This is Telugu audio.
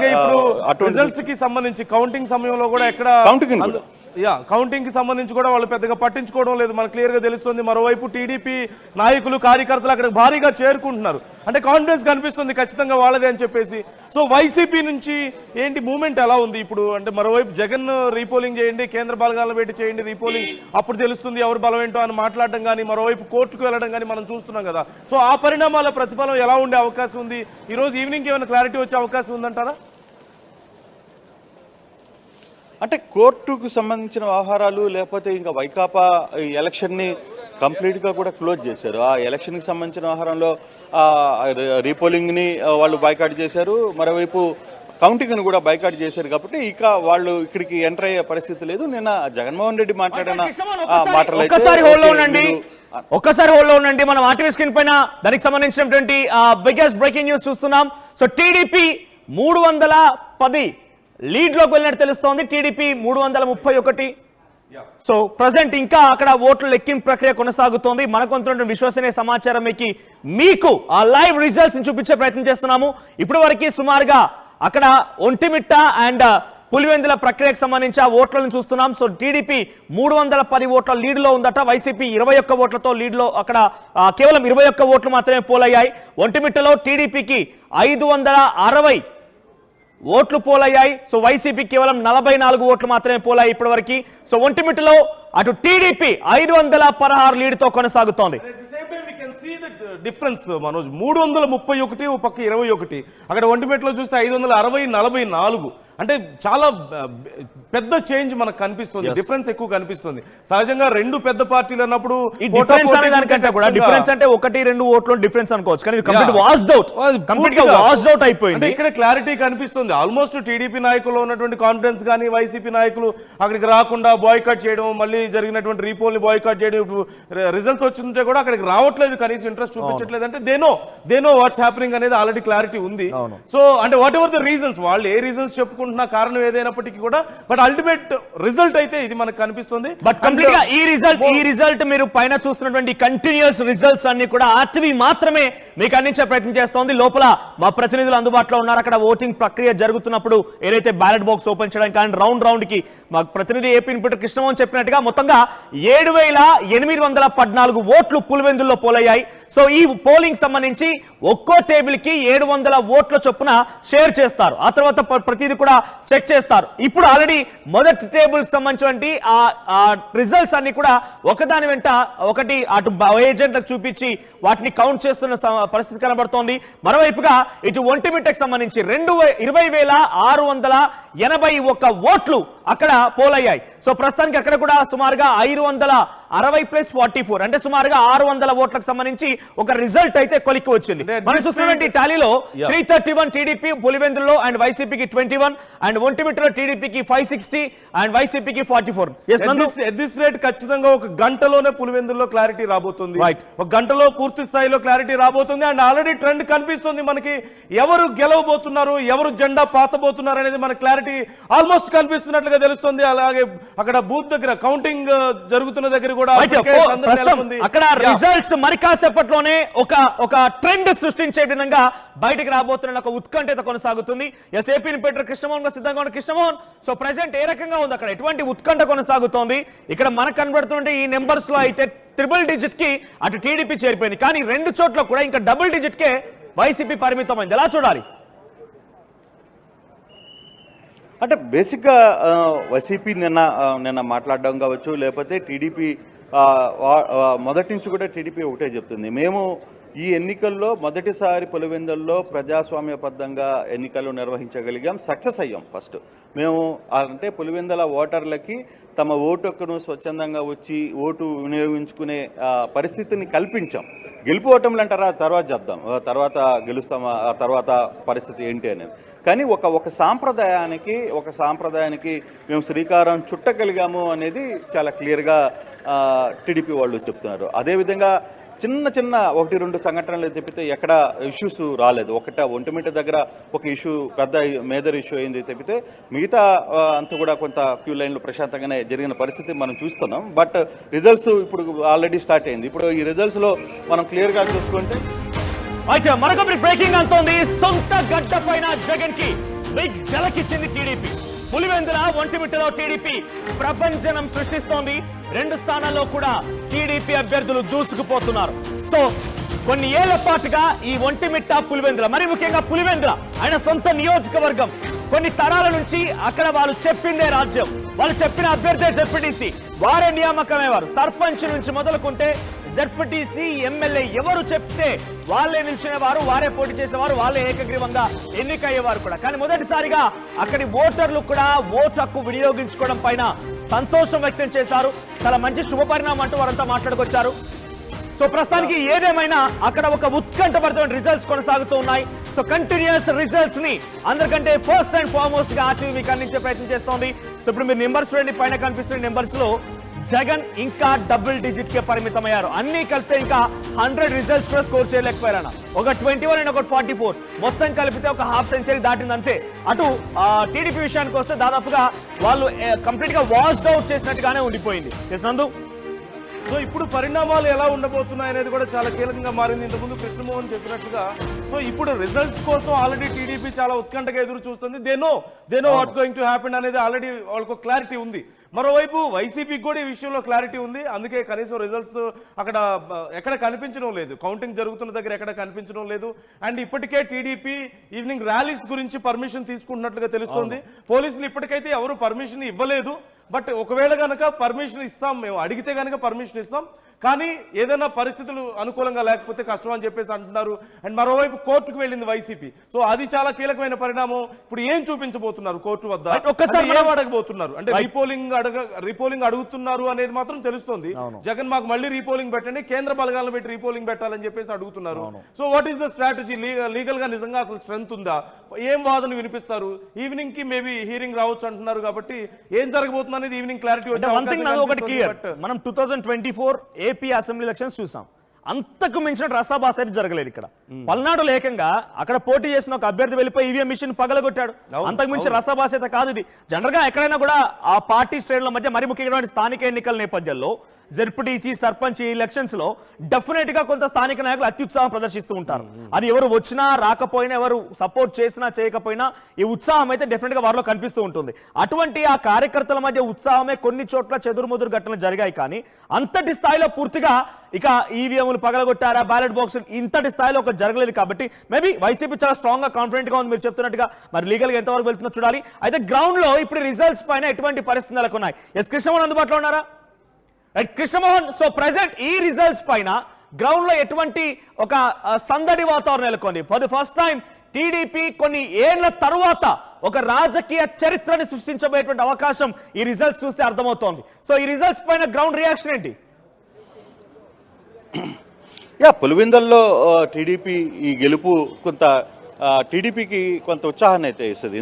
అలాగే ఇప్పుడు రిజల్ట్స్ కి సంబంధించి కౌంటింగ్ సమయంలో కూడా ఎక్కడ కౌంటింగ్ కి సంబంధించి కూడా వాళ్ళు పెద్దగా పట్టించుకోవడం లేదు, మనకు క్లియర్ గా తెలుస్తుంది. మరోవైపు టీడీపీ నాయకులు కార్యకర్తలు అక్కడ భారీగా చేరుకుంటున్నారు, అంటే కాన్ఫిడెన్స్ కనిపిస్తుంది ఖచ్చితంగా వాళ్ళదే అని చెప్పేసి. సో వైసీపీ నుంచి ఏంటి మూవ్మెంట్ ఎలా ఉంది ఇప్పుడు? అంటే మరోవైపు జగన్ రీపోలింగ్ చేయండి, కేంద్ర బలగాలను పెట్టి చేయండి రీపోలింగ్, అప్పుడు తెలుస్తుంది ఎవరు బలం ఏంటో అని మాట్లాడడం కానీ, మరోవైపు కోర్టుకు వెళ్ళడం కానీ మనం చూస్తున్నాం కదా. సో ఆ పరిణామాల ప్రతిఫలం ఎలా ఉండే అవకాశం ఉంది? ఈ రోజు ఈవినింగ్ ఏమైనా క్లారిటీ వచ్చే అవకాశం ఉందంటారా? అంటే కోర్టుకు సంబంధించిన వ్యవహారాలు లేకపోతే ఇంకా వైకాపా ఎలక్షన్ని కంప్లీట్గా కూడా క్లోజ్ చేశారు. ఆ ఎలక్షన్కి సంబంధించిన వ్యవహారంలో రీపోలింగ్ని వాళ్ళు బాయ్కాట్ చేశారు, మరోవైపు కౌంటింగ్ని కూడా బాయ్కాట్ చేశారు. కాబట్టి ఇక వాళ్ళు ఇక్కడికి ఎంటర్ అయ్యే పరిస్థితి లేదు. నిన్న జగన్మోహన్ రెడ్డి మాట్లాడిన మాటలు ఒక్కసారి హోల్డ్ ఉండండి. మనం ఆర్టీవీ స్క్రీన్ పైన దానికి సంబంధించినటువంటి బిగ్గెస్ట్ బ్రేకింగ్ న్యూస్ చూస్తున్నాం. సో టీడీపీ 310 లీడ్ లోకి వెళ్ళినట్టు తెలుస్తోంది, టీడీపీ 331. సో ప్రజెంట్ ఇంకా అక్కడ ఓట్ల లెక్కింపు ప్రక్రియ కొనసాగుతోంది. మనకు అందుతున్న విశ్వసనీయ సమాచారం మీకు ఆ లైవ్ రిజల్ట్స్ చూపించే ప్రయత్నం చేస్తున్నాము. ఇప్పటి వరకు సుమారుగా అక్కడ ఒంటిమిట్ట అండ్ పులివెందుల ప్రక్రియకు సంబంధించి ఆ ఓట్లను చూస్తున్నాం. సో టీడీపీ 310 ఓట్ల లీడ్ లో ఉందట, వైసీపీ 21 ఓట్లతో లీడ్ లో, అక్కడ కేవలం 21 ఓట్లు మాత్రమే పోలయ్యాయి. ఒంటిమిట్టలో టీడీపీకి 560 ఓట్లు పోలయ్యాయి. సో వైసీపీ కేవలం 44 ఓట్లు మాత్రమే పోలాయి ఇప్పటి వరకు. సో ఒంటిమిట్టలో అటు టీడీపీ 516 లీడ్ తో కొనసాగుతోంది. డిఫరెన్స్ మనోజ్ 331 ఒక పక్క 21, అక్కడ ఒంటిమిట్టలో చూస్తే 560 44, అంటే చాలా పెద్ద చేంజ్ మనకు కనిపిస్తుంది, డిఫరెన్స్ ఎక్కువ కనిపిస్తుంది. సహజంగా రెండు పెద్ద పార్టీలు అన్నప్పుడు డిఫరెన్స్ అంటే 1-2 ఓట్లు డిఫరెన్స్ అనుకోవచ్చు, కానీ కంప్లీట్ వాష్డ్ అవుట్ అయిపోయింది. ఇక్కడ క్లారిటీ కనిపిస్తుంది. ఆల్మోస్ట్ టీడీపీ నాయకుల్లో ఉన్నటువంటి కాన్ఫిడెన్స్ కానీ వైసీపీ నాయకులు అక్కడికి రాకుండా బాయ్కాట్ చేయడం, మళ్ళీ జరిగినటువంటి రీపోల్ ని బాయ్కాట్ చేయడం, రిజల్ట్స్ వచ్చింటే కూడా అక్కడికి రావట్లేదు, కనీసం ఇంట్రెస్ట్ చూపించట్లేదు. అంటే దే నో వాట్స్ హ్యాపెనింగ్ అనేది ఆల్రెడీ క్లారిటీ ఉంది. సో అంటే వాట్ ఎవర్ ద రీజన్స్, వాళ్ళు ఏ రీజన్స్ చెప్పుకుంటున్న కారణం ఏదైనప్పటికీ కూడా, బట్ అల్టిమేట్ రిజల్ట్ అయితే ఇది మనకు కనిపిస్తుంది. బట్ కంప్లీట్ గా ఈ రిజల్ట్ మీరు పైన చూస్తున్నటువంటి కంటిన్యూస్ రిజల్ట్స్ అన్ని కూడా ఆర్టీవీ మాత్రమే మీకు అందించే ప్రయత్నం చేస్తోంది. లోపల మా ప్రతినిధులు అందుబాటులో ఉన్నారు. అక్కడ ఓటింగ్ ప్రక్రియ జరుగుతున్నప్పుడు ఏదైతే బ్యాలెట్ బాక్స్ ఓపెన్ చేయడానికి కానీ రౌండ్ కి మా ప్రతినిధి ఏపీ ఇన్పుటర్ కృష్ణమోహన్ చెప్పినట్టుగా మొత్తంగా 7,814 ఓట్లు పులివెందుల్లో పోలయ్యాయి. సో ఈ పోలింగ్ సంబంధించి ఒక్కో టేబుల్ కి 700 ఓట్ల చొప్పున షేర్ చేస్తారు. ఆ తర్వాత ప్రతిదీ కూడా చెక్ చేస్తారు. ఇప్పుడు ఆల్రెడీ మొదటి టేబుల్ సంబంధించి ఆ రిజల్ట్స్ అన్ని కూడా ఒకదాని వెంట ఒకటి అటు ఏజెంట్లకు చూపించి వాటిని కౌంట్ చేస్తున్న పరిస్థితి కనబడుతోంది. మరోవైపుగా ఇటు ఒంటిమిట్టకు సంబంధించి 20,681 ఓట్లు అక్కడ పోలయ్యాయి. సో ప్రస్తుతానికి అక్కడ కూడా సుమారుగా 560+44 అంటే సుమారుగా 600 ఓట్లకు సంబంధించి ఒక రిజల్ట్ అయితే కొలిక్కి వచ్చింది. మనం చూస్తున్నటువంటి టాలీలో 331 టీడీపీ పులివెందుల్లో అండ్ వైసీపీకి 21, అండ్ ఒంటిమిట్టలో టీడీపీకి 560 అండ్ వైసీపీకి 44. ఖచ్చితంగా ఒక గంటలోనే పులివెందుల్లో క్లారిటీ రాబోతుంది, ఒక గంటలో పూర్తి స్థాయిలో క్లారిటీ రాబోతుంది. అండ్ ఆల్రెడీ ట్రెండ్ కనిపిస్తుంది మనకి, ఎవరు గెలవబోతున్నారు, ఎవరు జెండా పాతబోతున్నారు అనేది మన క్లారిటీ ఆల్మోస్ట్ కనిపిస్తున్నట్లుగా తెలుస్తుంది. అలాగే అక్కడ బూత్ దగ్గర కౌంటింగ్ జరుగుతున్న దగ్గర కూడా అక్కడ రిజల్ట్స్ మరి కాసేపట్లోనే ఒక ట్రెండ్ సృష్టించే విధంగా బయటకు రాబోతున్న ఒక ఉత్కంఠత కొనసాగుతుంది. ఏపీ ఇన్పుటర్ కృష్ణమోహన్ సిద్ధంగా ఉన్న కృష్ణమోహన్, సో ప్రెసెంట్ ఏ రకంగా ఉంది అక్కడ, ఎటువంటి ఉత్కంఠ కొనసాగుతోంది? ఇక్కడ మనకు కనబడుతుంటే ఈ నెంబర్స్ లో అయితే ట్రిపుల్ డిజిట్ కి అటు టీడీపీ చేరిపోయింది, కానీ 2 చోట్ల కూడా ఇంకా డబుల్ డిజిట్ కే వైసీపీ పరిమితమైంది. ఎలా చూడాలి? అంటే బేసిక్గా వైసీపీ నిన్న మాట్లాడడం కావచ్చు, లేకపోతే టీడీపీ మొదటి నుంచి కూడా టీడీపీ ఒకటే చెప్తుంది, మేము ఈ ఎన్నికల్లో మొదటిసారి పులివెందుల్లో ప్రజాస్వామ్యబద్ధంగా ఎన్నికలు నిర్వహించగలిగాం, సక్సెస్ అయ్యాం. ఫస్ట్ మేము అంటే పులివెందుల ఓటర్లకి తమ ఓటు హక్కును స్వచ్ఛందంగా వచ్చి ఓటు వినియోగించుకునే పరిస్థితిని కల్పించాం. గెలుపు ఓటములు అంటారా తర్వాత చెప్దాం, తర్వాత గెలుస్తామా, ఆ తర్వాత పరిస్థితి ఏంటి అనేది. కానీ ఒక సాంప్రదాయానికి మేము శ్రీకారం చుట్టగలిగాము అనేది చాలా క్లియర్గా టీడీపీ వాళ్ళు చెప్తున్నారు. అదేవిధంగా చిన్న 1-2 సంఘటనలు తప్పితే ఎక్కడ ఇష్యూస్ రాలేదు. ఒంటిమిట్ట దగ్గర ఒక ఇష్యూ, పెద్ద మేజర్ ఇష్యూ అయింది తప్పితే మిగతా అంతా కూడా కొంత క్యూ లైన్లు ప్రశాంతంగానే జరిగిన పరిస్థితి మనం చూస్తున్నాం. బట్ రిజల్ట్స్ ఇప్పుడు ఆల్రెడీ స్టార్ట్ అయింది. ఇప్పుడు ఈ రిజల్ట్స్లో మనం క్లియర్గా చూసుకుంటే అయితే మరొక బ్రేకింగ్ అంతోంది. సొంత గడ్డ పైన జగన్ కి బిగ్ జలకిచ్చింది టీడీపీ. పులివెందుల ఒంటిమిట్టలో టీడీపీ ప్రపంచనం సృష్టిస్తోంది. 2 స్థానాల్లో కూడా టీడీపీ అభ్యర్థులు దూసుకుపోతున్నారు. సో కొన్ని ఏళ్ల పాటుగా ఈ ఒంటిమిట్ట పులివెందుల, మరి ముఖ్యంగా పులివెందుల ఆయన సొంత నియోజకవర్గం, కొన్ని తరాల నుంచి అక్కడ వాళ్ళు చెప్పిందే రాజ్యం, వాళ్ళు చెప్పిన అభ్యర్థే జెడ్పీటీసీ, వారే నియామకమయ్యేవారు. సర్పంచ్ నుంచి మొదలుకుంటే జెడ్పీటీసీ, ఎమ్మెల్యే ఎవరు చెప్తే వాళ్ళే నిల్చునేవారు, వారే పోటీ చేసేవారు, వాళ్ళే ఏకగ్రీవంగా ఎన్నికయ్యేవారు కూడా. కానీ మొదటిసారిగా అక్కడి ఓటర్లు కూడా ఓటు హక్కు వినియోగించుకోవడం పైన సంతోషం వ్యక్తం చేశారు. చాలా మంచి శుభపరిణామం అంటూ వారంతా మాట్లాడుకొచ్చారు. సో ప్రస్తుతానికి ఏదేమైనా అక్కడ ఒక ఉత్కంఠభరితమైన రిజల్ట్స్ కొనసాగుతూ ఉన్నాయి. సో కంటిన్యూస్ రిజల్ట్స్ ని అందరికంటే ఫస్ట్ అండ్ ఫార్మోస్ట్ గా ఆర్టీవీ మీకు అందించే ప్రయత్నం చేస్తోంది. సో ఇప్పుడు మీరు నెంబర్స్ చూడండి, పైన కనిపిస్తున్న నెంబర్స్ లో జగన్ ఇంకా డబుల్ డిజిట్ కే పరిమితమయ్యారు. అన్ని కలిపితే ఇంకా 100 రిజల్ట్స్ కూడా స్కోర్ చేయలేకపోయారన్న. ఒక 21 అండ్ ఒక 44 మొత్తం కలిపితే ఒక హాఫ్ సెంచరీ దాటింది అంతే. అటు టీడీపీ విషయానికి వస్తే దాదాపుగా వాళ్ళు కంప్లీట్ గా వాష్డ్ అవుట్ చేసినట్టుగానే ఉండిపోయింది. నందు, సో ఇప్పుడు పరిణామాలు ఎలా ఉండబోతున్నాయి అనేది కూడా చాలా కీలకంగా మారింది. ఇంతకుముందు కృష్ణమోహన్ చెప్పినట్టుగా సో ఇప్పుడు రిజల్ట్స్ కోసం ఆల్రెడీ టీడీపీ చాలా ఉత్కంఠగా ఎదురు చూస్తుంది. They know what's going to happen అనేది ఆల్రెడీ వాళ్ళకు క్లారిటీ ఉంది. మరోవైపు వైసీపీకి కూడా ఈ విషయంలో క్లారిటీ ఉంది. అందుకే కనీసం రిజల్ట్స్ అక్కడ ఎక్కడ కనిపించడం లేదు, కౌంటింగ్ జరుగుతున్న దగ్గర ఎక్కడ కనిపించడం లేదు. అండ్ ఇప్పటికే టీడీపీ ఈవినింగ్ ర్యాలీస్ గురించి పర్మిషన్ తీసుకుంటున్నట్లుగా తెలుస్తోంది. పోలీసులు ఇప్పటికైతే ఎవరు పర్మిషన్ ఇవ్వలేదు. బట్ ఒకవేళ కనుక పర్మిషన్ ఇస్తాం, మేము అడిగితే కనుక పర్మిషన్ ఇస్తాం, కానీ ఏదైనా పరిస్థితులు అనుకూలంగా లేకపోతే కష్టం అని చెప్పేసి అంటున్నారు. అండ్ మరోవైపు కోర్టుకు వెళ్ళింది వైసీపీ. సో అది చాలా కీలకమైన పరిణామం. ఇప్పుడు ఏం చూపించబోతున్నారు కోర్టు వద్ద, ఒక్కసారి ఏం అడగబోతున్నారు అంటే రీపోలింగ్ అడుగుతున్నారు అనేది మాత్రం తెలుస్తోంది. జగన్ మాకు మళ్ళీ రీపోలింగ్ పెట్టండి, కేంద్ర బలగాలను పెట్టి రీపోలింగ్ పెట్టాలని చెప్పేసి అడుగుతున్నారు. So what is the strategy? Legal గా నిజంగా అసలు స్ట్రెంత్ ఉందా? ఏం వాదన వినిపిస్తారు? ఈవినింగ్ కి మేబీ హీరింగ్ రావచ్చు అంటున్నారు. కాబట్టి ఏం జరగబోతుంది అనేది ఈవినింగ్ క్లారిటీ వచ్చి మనం 2024 ఏపీ అసెంబ్లీ ఎలక్షన్స్ చూసాం. అంతకు మించిన రసాభాస జరగలేదు ఇక్కడ. పల్నాడులో ఏకంగా అక్కడ పోటీ చేసిన ఒక అభ్యర్థి వెళ్ళిపోయి ఈవీఎం మిషన్ పగలగొట్టాడు. అంతకు మించి రసాభాసత కాదు ఇది. జనరల్ గా ఎక్కడైనా కూడా ఆ పార్టీ శ్రేణుల మధ్య మరి ముఖ్యమైన స్థానిక ఎన్నికల నేపథ్యంలో జెడ్పీటీసీ, సర్పంచ్ ఎలక్షన్స్ లో డెఫినెట్ గా కొంత స్థానిక నాయకులు అత్యుత్సాహం ప్రదర్శిస్తూ ఉంటారు. అది ఎవరు వచ్చినా రాకపోయినా, ఎవరు సపోర్ట్ చేసినా చేయకపోయినా ఈ ఉత్సాహం అయితే డెఫినెట్ గా వారిలో కనిపిస్తూ ఉంటుంది. అటువంటి ఆ కార్యకర్తల మధ్య ఉత్సాహమే కొన్ని చోట్ల చెదురుముదురు ఘటనలు జరిగాయి. కానీ అంతటి స్థాయిలో పూర్తిగా ఇక ఈవీఎంలు పగలగొట్టారా, బ్యాలెట్ బాక్స్ ఇంతటి స్థాయిలో ఒక జరగలేదు. కాబట్టి మేబీ వైసీపీ చాలా స్ట్రాంగ్ గా కాన్ఫిడెంట్ గా ఉంది మీరు చెప్తున్నట్టుగా. మరి లీగల్ గా ఎంతవరకు వెళ్తుందో చూడాలి. అయితే గ్రౌండ్ లో ఇప్పుడు రిజల్ట్స్ పైన ఎటువంటి పరిస్థితులు నెలకొన్నాయి? ఎస్ కృష్ణమోహన్ అందుబాటులో ఉన్నారా? కృష్ణమోహన్, సో ప్రెసెంట్ ఈ రిజల్ట్స్ పైన గ్రౌండ్ లో ఎటువంటి ఒక సందడి వాతావరణం నెలకొంది? For the first time TDP కొన్ని ఏళ్ల తరువాత ఒక రాజకీయ చరిత్రని సృష్టించబోయేటువంటి అవకాశం ఈ రిజల్ట్స్ చూస్తే అర్థమవుతోంది. సో ఈ రిజల్ట్స్ పైన గ్రౌండ్ రియాక్షన్ ఏంటి? పులివెందుల్లో టీడీపీ ఈ గెలుపు కొంత టీడీపీకి కొంత ఉత్సాహాన్ని అయితే ఇస్తుంది.